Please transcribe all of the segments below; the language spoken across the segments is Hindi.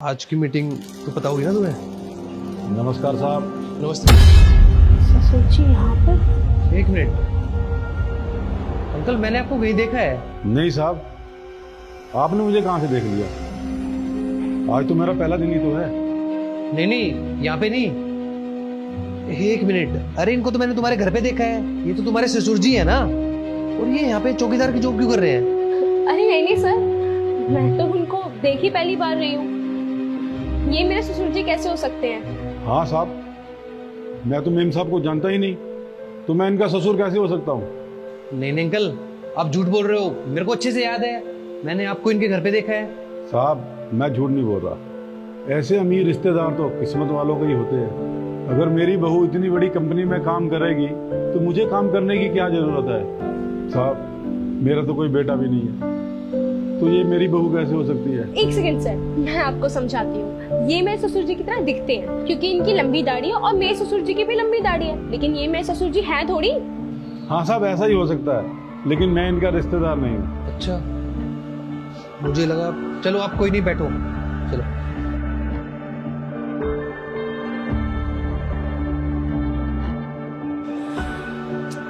आज की मीटिंग तो पता होगी ना तुम्हें? नमस्कार साहब। नमस्ते। ससुर जी यहाँ पर? एक मिनट अंकल, मैंने आपको कहीं देखा है। नहीं साहब, आपने मुझे कहाँ से देख लिया? आज तो मेरा पहला दिन ही तो है। नहीं नहीं, यहाँ पे नहीं। एक मिनट, अरे इनको तो मैंने तुम्हारे घर पे देखा है। ये तो तुम्हारे ससुर जी है ना। और ये यहाँ पे चौकीदार की जॉब क्यों कर रहे हैं? अरे नहीं नहीं सर, मैं तो उनको देखी पहली बार रही हूँ। ये मेरे ससुर जी कैसे हो सकते हैं? हाँ साहब, मैं तो मेम साहब को जानता ही नहीं, तो मैं इनका ससुर कैसे हो सकता हूँ? नहीं नहीं अंकल, आप झूठ बोल रहे हो। मेरे को अच्छे से याद है, मैंने आपको इनके घर पे देखा है। साहब, मैं झूठ नहीं बोल रहा। ऐसे अमीर रिश्तेदार तो किस्मत वालों के ही होते हैं। अगर मेरी बहू इतनी बड़ी कंपनी में काम करेगी तो मुझे काम करने की क्या जरूरत है? साहब, मेरा तो कोई बेटा भी नहीं है, तो ये मेरी बहू कैसे हो सकती है? एक सेकंड सर, मैं आपको समझाती हूँ। ये मेरे ससुर जी की तरह दिखते हैं क्योंकि इनकी लंबी दाढ़ी है और मेरे ससुर जी की भी लंबी दाढ़ी है, लेकिन ये मेरे ससुर जी हैं थोड़ी। हाँ साहब, ऐसा ही हो सकता है, लेकिन मैं इनका रिश्तेदार नहीं हूँ। अच्छा, मुझे लगा। चलो आप कोई नहीं, बैठो। चलो।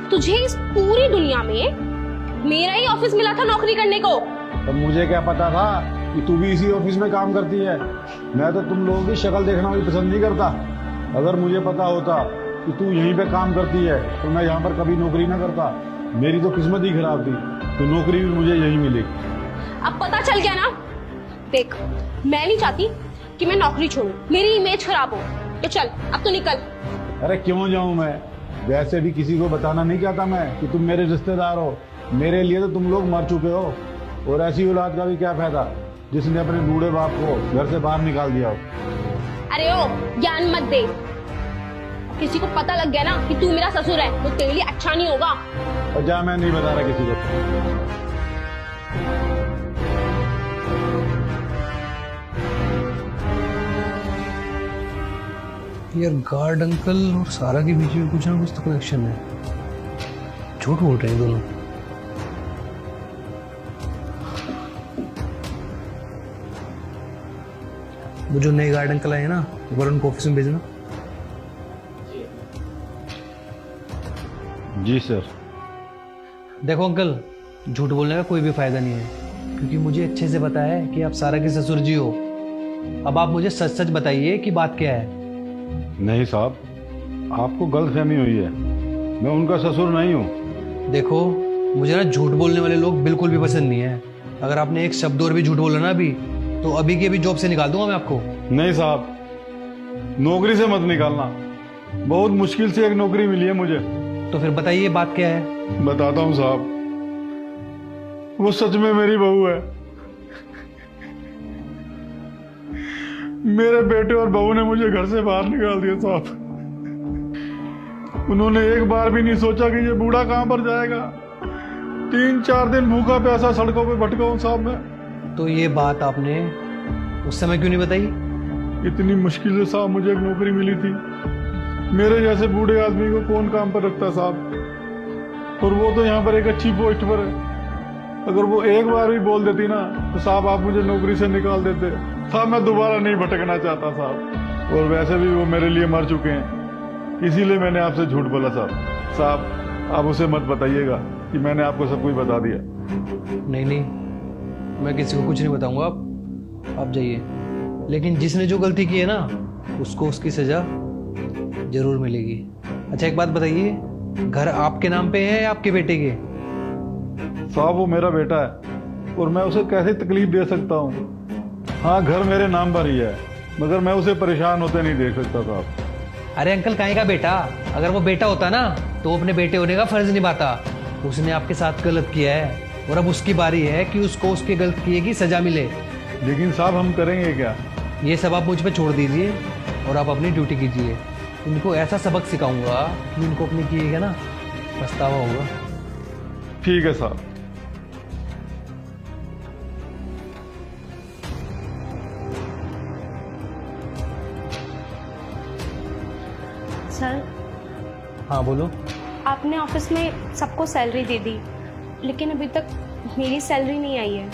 तुझे इस पूरी दुनिया में मेरा ही ऑफिस मिला था नौकरी करने को। अब मुझे क्या पता था कि तू भी इसी ऑफिस में काम करती है। मैं तो तुम लोगों की शक्ल देखना भी पसंद नहीं करता। अगर मुझे पता होता कि तू यहीं पे काम करती है तो मैं यहाँ पर कभी नौकरी ना करता। मेरी तो किस्मत ही खराब थी, तो नौकरी भी मुझे यहीं मिलेगी। अब पता चल गया ना। देख, मैं नहीं चाहती कि मैं नौकरी छोड़ूं, मेरी इमेज खराब हो। तो चल, अब तो निकल। अरे क्यों जाऊं मैं? वैसे भी किसी को बताना नहीं चाहता मैं कि तुम मेरे रिश्तेदार हो। मेरे लिए तो तुम लोग मर चुके हो, और ऐसी औलाद का भी क्या फायदा जिसने अपने बूढ़े बाप को घर से बाहर निकाल दिया हो। अरे ओ, ज्ञान मत दे। किसी को पता लग गया ना कि तू मेरा ससुर है तो तेरे लिए अच्छा नहीं होगा। और जा, मैं नहीं बता रहा किसी को। यार, गार्ड अंकल और सारा के बीच में कुछ ना कुछ तो कनेक्शन है। झूठ बोल रहे हैं दोनों। वो जो नए गार्ड अंकल आए हैं ना, एक बार उनको ऑफिस में भेजना। जी सर। देखो अंकल, झूठ बोलने का कोई भी फायदा नहीं है, क्योंकि मुझे अच्छे से पता है कि आप सारा के ससुर जी हो। अब आप मुझे सच सच बताइए कि बात क्या है। नहीं साहब, आपको गलतफहमी हुई है। मैं उनका ससुर नहीं हूँ। देखो, मुझे ना झूठ बोलने वाले लोग बिल्कुल भी पसंद नहीं है। अगर आपने एक शब्द और भी झूठ बोला ना अभी, तो अभी की अभी जॉब से निकाल दूंगा मैं आपको। नहीं साहब, नौकरी से मत निकालना। बहुत मुश्किल से एक नौकरी मिली है मुझे। तो फिर बताइए बात क्या है। बताता हूँ साहब, वो सच में मेरी बहू है। मेरे बेटे और बहू ने मुझे घर से बाहर निकाल दिया साहब। उन्होंने एक बार भी नहीं सोचा कि ये बूढ़ा कहां पर जाएगा। 3-4 दिन भूखा प्यासा सड़कों पे भटका हूं साहब मैं। तो ये बात आपने उस समय क्यों नहीं बताई? इतनी मुश्किल से साहब मुझे एक नौकरी मिली थी। मेरे जैसे बूढ़े आदमी को कौन काम पर रखता साहब, और वो तो यहाँ पर एक अच्छी पोस्ट पर है। अगर वो एक बार भी बोल देती ना तो साहब आप मुझे नौकरी से निकाल देते साहब। मैं दोबारा नहीं भटकना चाहता साहब, और वैसे भी वो मेरे लिए मर चुके हैं, इसीलिए मैंने आपसे झूठ बोला साहब। साहब, आप उसे मत बताइएगा कि मैंने आपको सब कुछ बता दिया। नहीं नहीं, मैं किसी को कुछ नहीं बताऊंगा। आप जाइए। लेकिन जिसने जो गलती की है ना, उसको उसकी सजा जरूर मिलेगी। अच्छा, एक बात बताइए, घर आपके नाम पे है या आपके बेटे के? साहब, वो मेरा बेटा है और मैं उसे कैसे तकलीफ दे सकता हूँ। हाँ, घर मेरे नाम पर ही है, मगर मैं उसे परेशान होते नहीं देख सकता साहब। अरे अंकल, काहे का बेटा? अगर वो बेटा होता ना तो वो अपने बेटे होने का फर्ज निभाता। उसने आपके साथ गलत किया है और अब उसकी बारी है कि उसको उसके गलत किए की सजा मिले। लेकिन साहब, हम करेंगे क्या? ये सब आप मुझ पे छोड़ दीजिए और आप अपनी ड्यूटी कीजिए। इनको ऐसा सबक सिखाऊंगा कि इनको अपने किए का ना पछतावा होगा। ठीक है साहब। सर, हाँ बोलो। आपने ऑफिस में सबको सैलरी दे दी, लेकिन अभी तक मेरी सैलरी नहीं आई है।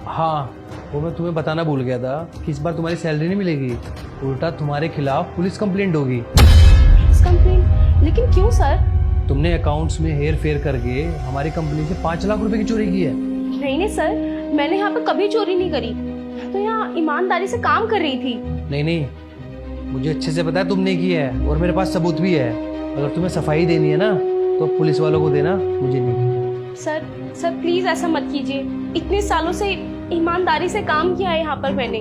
हाँ, वो मैं तुम्हें बताना भूल गया था कि इस बार तुम्हारी सैलरी नहीं मिलेगी, उल्टा तुम्हारे खिलाफ पुलिस कंप्लेंट होगी। कंप्लेन? लेकिन क्यों सर? तुमने अकाउंट्स में हेर फेर करके हमारी कंपनी से 5 लाख रुपए की चोरी की है। नहीं सर, मैंने यहाँ पे कभी चोरी नहीं करी। मैं तो यहाँ ईमानदारी से काम कर रही थी। नहीं, मुझे अच्छे से पता है तुमने की है, और मेरे पास सबूत भी है। अगर तुम्हें सफाई देनी है ना तो पुलिस वालों को देना, मुझे नहीं। सर प्लीज ऐसा मत कीजिए। इतने सालों से ईमानदारी से काम किया है यहाँ पर मैंने,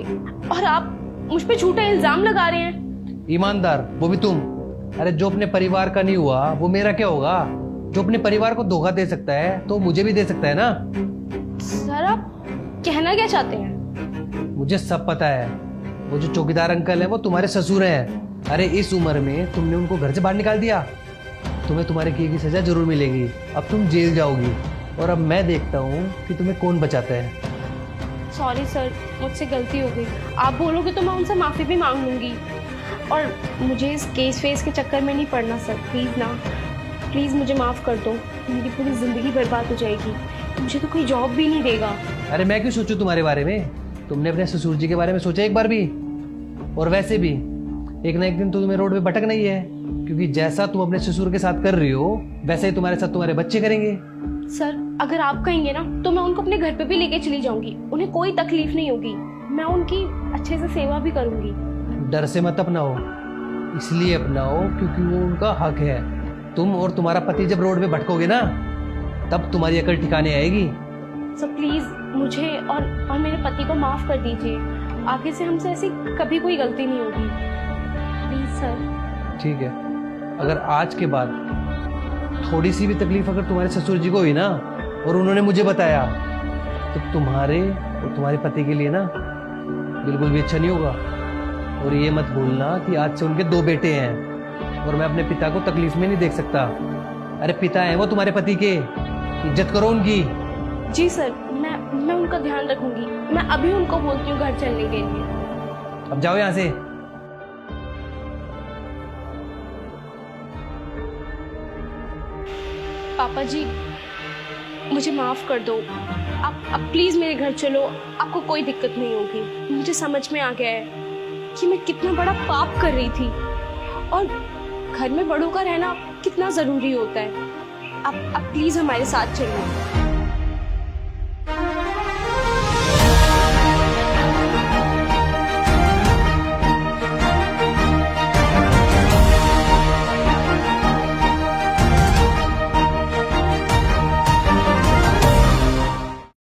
और आप मुझ पे झूठे इल्जाम लगा रहे हैं। ईमानदार वो भी तुम? अरे जो अपने परिवार का नहीं हुआ वो मेरा क्या होगा? जो अपने परिवार को धोखा दे सकता है तो मुझे भी दे सकता है ना। सर आप कहना क्या चाहते हैं? मुझे सब पता है। वो जो चौकीदार अंकल है वो तुम्हारे ससुर हैं। अरे इस उम्र में तुमने उनको घर से बाहर निकाल दिया। तुम्हें तुम्हारे किए की सजा जरूर मिलेगी। अब तुम जेल जाओगी, और अब मैं देखता हूँ कि तुम्हें कौन बचाता है। सॉरी सर, मुझसे गलती हो गई। आप बोलोगे तो मैं उनसे माफ़ी भी मांग लूँगी, और मुझे इस केस फेस के चक्कर में नहीं पड़ना सर। प्लीज़ ना, प्लीज़ मुझे माफ़ कर दो। मेरी पूरी ज़िंदगी बर्बाद हो जाएगी। मुझे तो कोई जॉब भी नहीं देगा। अरे मैं क्यों सोचूं तुम्हारे बारे में? तुमने अपने ससुर जी के बारे में सोचा एक बार भी? और वैसे भी एक ना एक दिन तो तुम्हें रोड पे भटकना ही है, क्योंकि जैसा तुम अपने ससुर के साथ कर रही हो वैसे ही तुम्हारे साथ तुम्हारे बच्चे करेंगे। सर अगर आप कहेंगे ना तो मैं उनको अपने घर पे भी लेके चली जाऊंगी। उन्हें कोई तकलीफ नहीं होगी। मैं उनकी अच्छे से सेवा भी करूंगी। डर से मत अपनाओ, इसलिए अपनाओ क्योंकि वो उनका हक है। तुम और तुम्हारा पति जब रोड पे भटकोगे ना तब तुम्हारी अकल ठिकाने आएगी। सर प्लीज मुझे और मेरे पति को माफ कर दीजिए। आगे से हमसे ऐसी कभी कोई गलती नहीं होगी। Please sir. ठीक है, अगर आज के बाद थोड़ी सी भी तकलीफ अगर तुम्हारे ससुर जी को हुई ना और उन्होंने मुझे बताया तो तुम्हारे और तुम्हारे पति के लिए ना बिल्कुल भी अच्छा नहीं होगा। और ये मत भूलना कि आज से उनके 2 बेटे हैं और मैं अपने पिता को तकलीफ में नहीं देख सकता। अरे पिता हैं वो तुम्हारे पति के, इज्जत करो उनकी। जी सर, मैं उनका ध्यान रखूंगी। मैं अभी उनको बोलती हूँ घर चलने के लिए। अब जाओ यहाँ से। पापा जी मुझे माफ कर दो। आप प्लीज मेरे घर चलो। आपको कोई दिक्कत नहीं होगी। मुझे समझ में आ गया है कि मैं कितना बड़ा पाप कर रही थी, और घर में बड़ों का रहना कितना जरूरी होता है। आप प्लीज हमारे साथ चलिए।